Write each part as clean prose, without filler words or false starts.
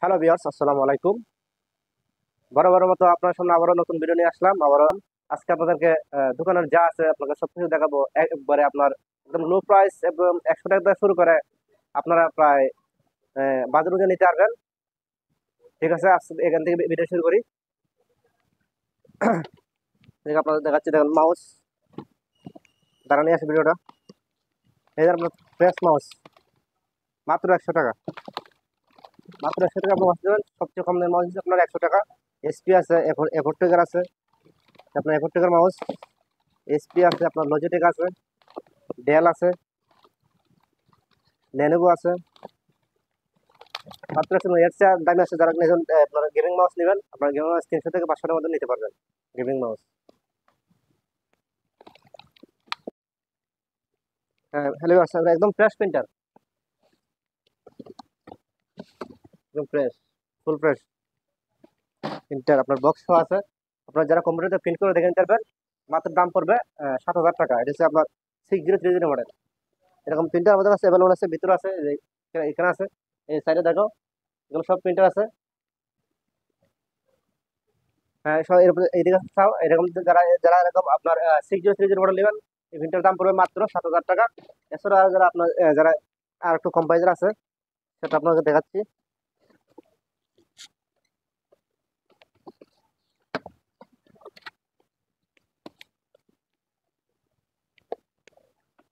Hello viewers, আসসালামু আলাইকুম। বরাবরের মতো আপনার সামনে আবারও নতুন ভিডিও নিয়ে আসলাম। আজকে আপনাদেরকে দোকানের যা আছে আপনাকে সবকিছু দেখাবো। একবারে আপনার একদম লো প্রাইস এবং 100 টাকা থেকে শুরু করে আপনারা প্রায় বাজার অনুযায়ী নিতে পারবেন। ঠিক আছে, আজকে এখান থেকে ভিডিও শুরু করি। আপনাদের দেখাচ্ছি, দেখেন মাউস দ্বারা নিয়ে আসে ভিডিওটা। এই যে আপনার ফ্রেশ মাউস, মাত্র 100 টাকা। মাত্র 100 টাকা আপনি মাউস দেবেন। সবচেয়ে কম দামের মাউস হচ্ছে আপনার 100 টাকা। এসপি আছে, এফোর টাকার আছে, আপনার এফোর টাকার মাউস। এসপি আছে, আপনার লজিটেক আছে, ডেল আছে, লেনোভো আছে। মাত্র এর চেয়ে দামি আছে। যারা নিবেন, আপনারা গেমিং মাউস নেবেন, আপনার গেমিং মাউস 300 থেকে 500 টাকার মধ্যে নিতে পারবেন। গেমিং মাউস, হ্যাঁ। হ্যালো, একদম ফ্রেশ প্রিন্টার, একদম ফ্রেশ, ফুল ফ্রেশ প্রিন্টার। আপনার বক্স আছে। আপনার যারা কম্পিউটারে প্রিন্ট করে দেখে নিতে পারবেন। মাত্র দাম পড়বে 7,000 টাকা। এটা হচ্ছে আপনার 6030 মডেল। এরকম প্রিন্টার আমাদের কাছে অ্যাভেলেবল আছে, ভিতরে আছে, এখানে আছে, এই সাইডে দেখো, এগুলো সব প্রিন্টার আছে। হ্যাঁ, সব এইদিকে চাও এরকম। যারা যারা এরকম আপনার 6030 মডেল নেবেন, এই প্রিন্টার দাম পড়বে মাত্র 7,000 টাকা। এছাড়া যারা আপনার যারা আর একটু কম প্রাইজের আছে, সেটা আপনাকে দেখাচ্ছি।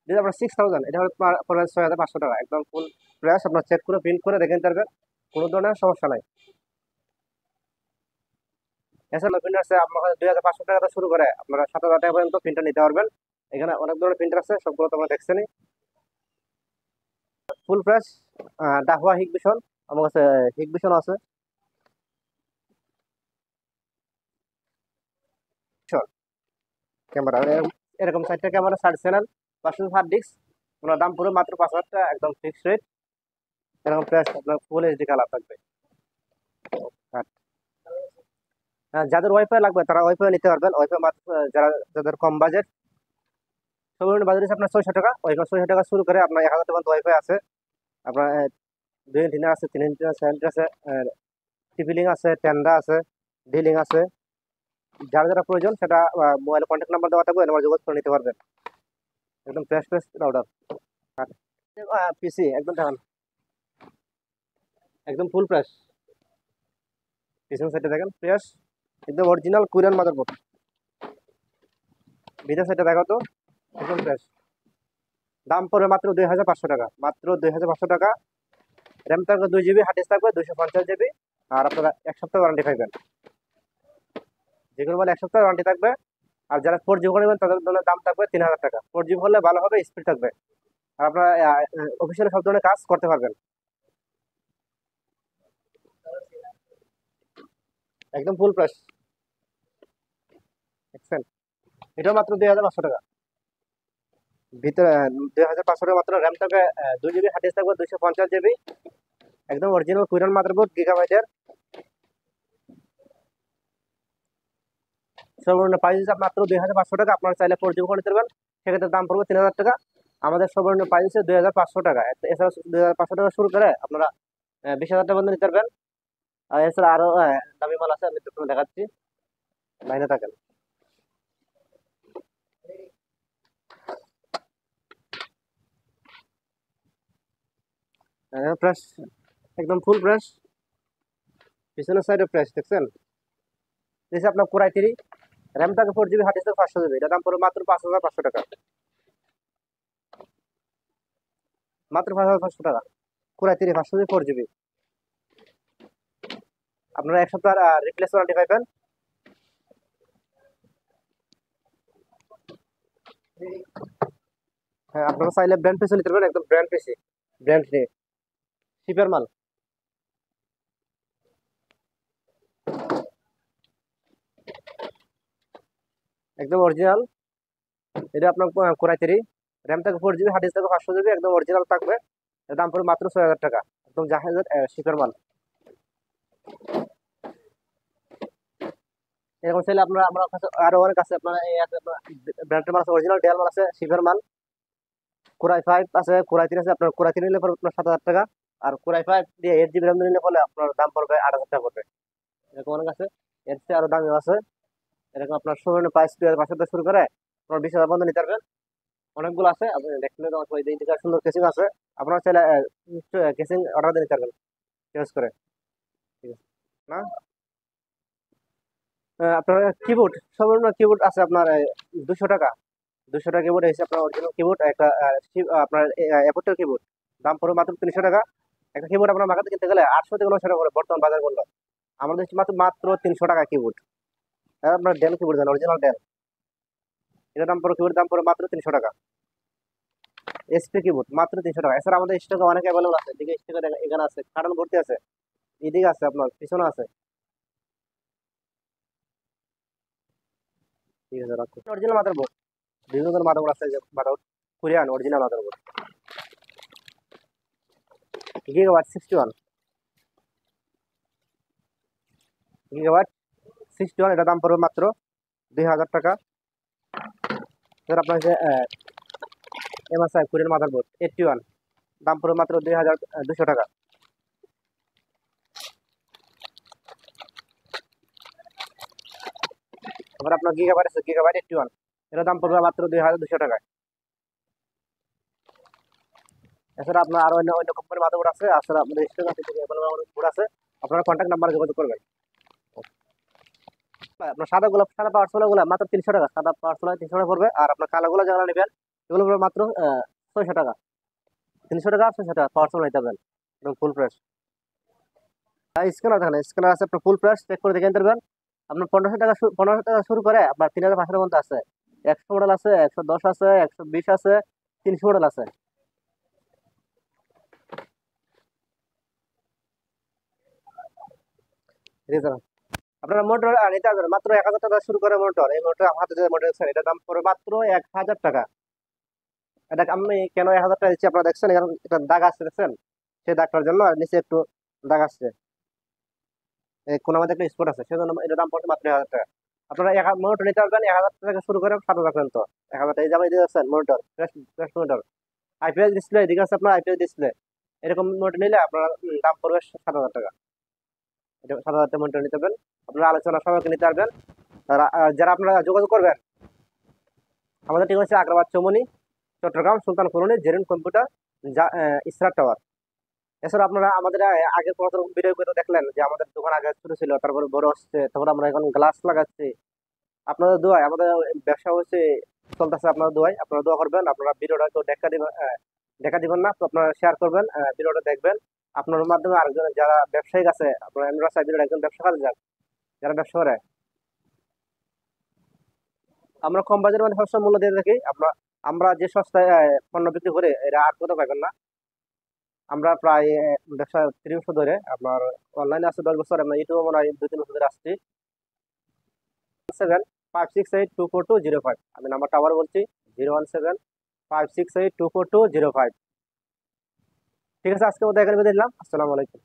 যদি আপনার 6000, এটা হলো পড়বে 6500 টাকা। একদম ফুল ফ্রেশ, আপনার চেক করে প্রিন্ট করে দেখে নিতে পারবেন, কোনো ধরনের সমস্যা নাই। এছাড়া প্রিন্টার আছে আপনার 2500 টাকা থেকে শুরু করে আপনারা 7,000 টাকা পর্যন্ত প্রিন্টার নিতে পারবেন। এখানে অনেক ধরনের প্রিন্টার আছে, সবগুলো তোমরা দেখছেনই। ফুল ফ্রেশ ডাহুয়া হিগভিশন, আমার কাছে হিগভিশন আছে। ক্যামেরা এরকম 4টা ক্যামেরা, 60 চ্যানেল, 500 হার্ড ডিস্ক। ওনার দাম পুরো মাত্র 5,000 টাকা, একদম ফিক্সড রেট। এরকম প্রাইস আপনার ফুল এইচডি কালার থাকবে। আর যাদের ওয়াইফাই লাগবে তারা ওয়াইফাই নিতে পারবেন। ওয়াইফাই মাত্র যাদের কম বাজেট, সর্বনিম্ন বাজেট আছে আপনার 600 টাকা। ওইখানে 600 টাকা শুরু করে আপনার 1,000 টাকা পর্যন্ত ওয়াইফাই আছে। আপনার 2 ইঞ্চিনের আছে, 3 ইঞ্চিনের আছে, 7 আছে, টিপি লিঙ্ক আছে, টেন্ডা আছে, ডি লিঙ্ক আছে। যার যারা প্রয়োজন সেটা মোবাইলে কন্ট্যাক্ট নাম্বার দেওয়া থাকবে, নাম্বার যোগাযোগ করে নিতে পারবেন। একদম ফ্রেশ ফ্রেশ রাউটার। আর পিসি একদম দেখেন, একদম ফুল ফ্রেশ। পিছন সাইডে দেখেন ফ্রেশ, একদম অরিজিনাল কোরিয়ান মাদারবোর্ড। ভিতর সাইডে দেখো তো, একদম ফ্রেশ। দাম পড়বে মাত্র 2,500 টাকা, মাত্র 2,500 টাকা। র্যাম থাকবে 2 জিবি, হার্ড ডিস্ক থাকবে 250 জিবি। আর আপনারা 1 সপ্তাহ ওয়ারেন্টি পাইবেন। যেগুলো বলে 1 সপ্তাহ ওয়ারেন্টি থাকবে। আর যারা 4 জিবি নেবেন তাদের জন্য দাম থাকবে 3,000 টাকা। 4 জিবি হলে ভালো হবে, স্পিড থাকবে। আর আপনারা অফিসিয়ালি সব ধরনের কাজ করতে পারবেন। একদম ফুল প্রাইস, দেখছেন? এটাও মাত্র 2,500 টাকা। ভিতরে 2,500 টাকা মাত্র। র্যাম থাকবে 2 জিবি, হার্ড ডিস্ক থাকবে 250 জিবি। একদম অরিজিনাল কোরিয়ান মাদারবোর্ড, গিগাবাইটের। সর্বনিম্ন প্রাইস হিসাব মাত্র 2,500 টাকা। আপনারা চাইলে 4 জিবি করে নিতে পারবেন, সেক্ষেত্রে দাম পড়বে 3,000 টাকা। আমাদের সর্বনিম্ন প্রাইস হচ্ছে 2,500 টাকা। এছাড়া 2,500 টাকা শুরু করে আপনারা 20,000 টাকা পর্যন্ত নিতে পারবেন। আর এছাড়া আরো দামি মাল আছে, আমি একটু দেখাচ্ছি, লাইনে থাকেন। ফ্রেশ, একদম ফুল ফ্রেশ। পিছনের সাইডে ফ্রেশ, দেখছেন? দিচ্ছে আপনার কোরাই 3, র্যাম থাকে 4 জিবি, হার্ড ডিস্ক 500 জিবি। এটা দাম পড়বে মাত্র 5,500 টাকা, মাত্র 5,500 টাকা। Core i 3 500 GB, 4 GB. আপনারা 1 সপ্তাহ রিপ্লেস ওয়ারেন্টি পাইবেন। হ্যাঁ, আপনারা চাইলে ব্র্যান্ড পিসে নিতে পারবেন, একদম ব্র্যান্ড পিসি, ব্র্যান্ড নিয়ে শিপের মাল, একদম অরিজিনাল। এটা আপনার কোরাই 3, র্যাম থাকে 4 জিবি, হার্ড ডিস্ক থাকে 500 জিবি, একদম অরিজিনাল থাকবে। এর দাম পড়বে মাত্র 6,000 টাকা, একদম জাহাজের শিপের মাল। এরকম চাইলে আপনারা, আমার কাছে আরো অনেক আছে। আপনারা এই ব্র্যান্ডের মাল আছে, অরিজিনাল ডেল মাল আছে, শিপের মাল। কোরাই 5 আছে, কোরাই 3 আছে। আপনার কোরাই 3 নিলে পড়বে আপনার 7,000 টাকা। আর কোরাই 5 দিয়ে 8 GB র্যাম নিলে বলে আপনার দাম পড়বে 8,000 টাকা পড়বে। এরকম অনেক আছে, এর চেয়ে আরো দামিও আছে। এরকম আপনার শোরুমের প্রাইস 2,500 থেকে শুরু করে আপনার 20,000 পর্যন্ত নিতে পারবেন। অনেকগুলো আছে, আপনি দেখলে তো ওই দিকে সুন্দর কেসিং আছে। আপনারা চাইলে কেসিং অর্ডার দিয়ে নিতে পারবেন চেঞ্জ করে, ঠিক আছে না? আপনার কিবোর্ড, সর্বনিম্ন কিবোর্ড আছে আপনার 200 টাকা। 200 টাকা কিবোর্ড এসে আপনার অরিজিনাল কিবোর্ড একটা আপনার অ্যাপোর্টের কিবোর্ড দাম পড়বে মাত্র 300 টাকা। একটা কিবোর্ড আপনার মার্কেটে কিনতে গেলে 800 থেকে 900 টাকা করে বর্তমান বাজার মূল্য। আমাদের দেশে মাত্র মাত্র 300 টাকা কিবোর্ড। আপনার ডেল কিবোর্ড দেন, অরিজিনাল ডেল, এটার দাম পড়বে, কিবোর্ড দাম পড়বে মাত্র 300 টাকা। এসপি কিবোর্ড মাত্র 300 টাকা। এছাড়া আমাদের স্টকে অনেক অ্যাভেলেবল আছে, এদিকে স্টকে এখানে আছে, কার্টন ভর্তি আছে, এদিকে আছে, আপনার পিছনে আছে, ঠিক আছে রাখুন। অরিজিনাল মাদারবোর্ড, বিভিন্ন ধরনের মাদারবোর্ড আছে, যে motherboard Korean original motherboard, gigabyte 61, gigabyte 61, এটা দাম পড়বে মাত্র 2,000 টাকা। এবার আপনার যে MSI কোরিয়ান মাদারবোর্ড 81, দাম পড়বে মাত্র 2,200 টাকা। এবার আপনার গিগাবাইট আছে, গিগাবাইট 81, এটার দাম পড়বে মাত্র 2,200 টাকায়। এছাড়া আপনার আরো অন্য অন্য কোম্পানির মাদারবোর্ড আছে, আসলে আপনাদের স্টক আছে, বোর্ড আছে, আপনারা কন্ট্যাক্ট নাম্বারে যোগাযোগ করবেন। আপনার সাদা গোলাপ, সাদা পাওয়ার সোলা গুলা মাত্র 300 টাকা, সাদা পাওয়ার সোলা 300 টাকা পড়বে। আর আপনার কালো গুলা যেগুলো নেবেন এগুলো পড়বে মাত্র 600 টাকা। 300 টাকা 600 টাকা পাওয়ার সোলা নিতে পারবেন, একদম ফুল ফ্রেশ। স্ক্যানার দেখেন, স্ক্যানার আছে আপনার ফুল ফ্রেশ, চেক করে দেখে নিতে পারবেন। আপনার 1500 টাকা, 1500 টাকা শুরু করে আপনার 3,500 মধ্যে আছে। 100 মডেল আছে, 110 আছে, 120 আছে, 300 মডেল আছে। ঠিক আছে, আপনারা মোটর নিতে পারবেন মাত্র 1,000 টাকা শুরু করে মোটর। এই মোটর আমার হাতে যে মোটর দেখছেন এটার দাম পড়বে মাত্র 1,000 টাকা। এটা আমি কেন 1,000 টাকা দিচ্ছি আপনারা দেখছেন, কারণ এটা দাগ আসছে দেখছেন, সেই দাগটার জন্য আর নিচে একটু দাগ আসছে, এই কোন আমাদের একটা স্পট আছে, সেজন্য এটার দাম পড়ছে মাত্র 1,000 টাকা। আপনারা মোটর নিতে পারবেন 1,000 টাকা শুরু করে 7,000 পর্যন্ত। 1,000 টাকা এই জামাই দিয়ে যাচ্ছেন motor, fresh fresh motor, IPS display, এদিকে আছে আপনার আইপিএস ডিসপ্লে। এরকম মোটর নিলে আপনার দাম পড়বে 7,000 টাকা। এটা 7,000 টাকা মোটর নিতে পারবেন, আপনারা আলোচনা সবাইকে নিতে পারবেন। যারা আপনারা যোগাযোগ করবেন, আমাদের ঠিক হচ্ছে Agrabad Chowmuhani, Chattogram Sultan colony, Jerin computer, Israt tower. এছাড়া আপনারা আমাদের আগের পুরাতন ভিডিও করে দেখলেন যে আমাদের দোকান আগে ছোট ছিল, তারপরে বড় হচ্ছে, তারপরে আমরা এখন গ্লাস লাগাচ্ছি। আপনাদের দোয়ায় আমাদের ব্যবসা হচ্ছে চলতেছে, আপনাদের দোয়ায় আপনারা দোয়া করবেন। আপনারা ভিডিওটা কেউ দেখা দিবেন না, তো আপনারা শেয়ার করবেন, ভিডিওটা দেখবেন। আপনার মাধ্যমে আরেকজন যারা ব্যবসায়িক আছে, আপনারা আমরা চাই ভিডিওটা একজন ব্যবসা কাজে যাক, যারা ব্যবসা করে। আমরা কম বাজারের মধ্যে সবসময় মূল্য দিয়ে থাকি। আমরা যে সস্তায় পণ্য বিক্রি করে এটা আর কোথাও পাইবেন না। আমরা প্রায় ব্যবসা 3 বছর ধরে, আপনার অনলাইনে আছে 10 বছর, আমরা ইউটিউবে মনে হয় 2-3 বছর ধরে আসছি। 01756824205, আমি নাম্বারটা আবার বলছি, 01756824205। ঠিক আছে, আজকে মতো এখানে বেঁধে দিলাম। আসসালামু আলাইকুম।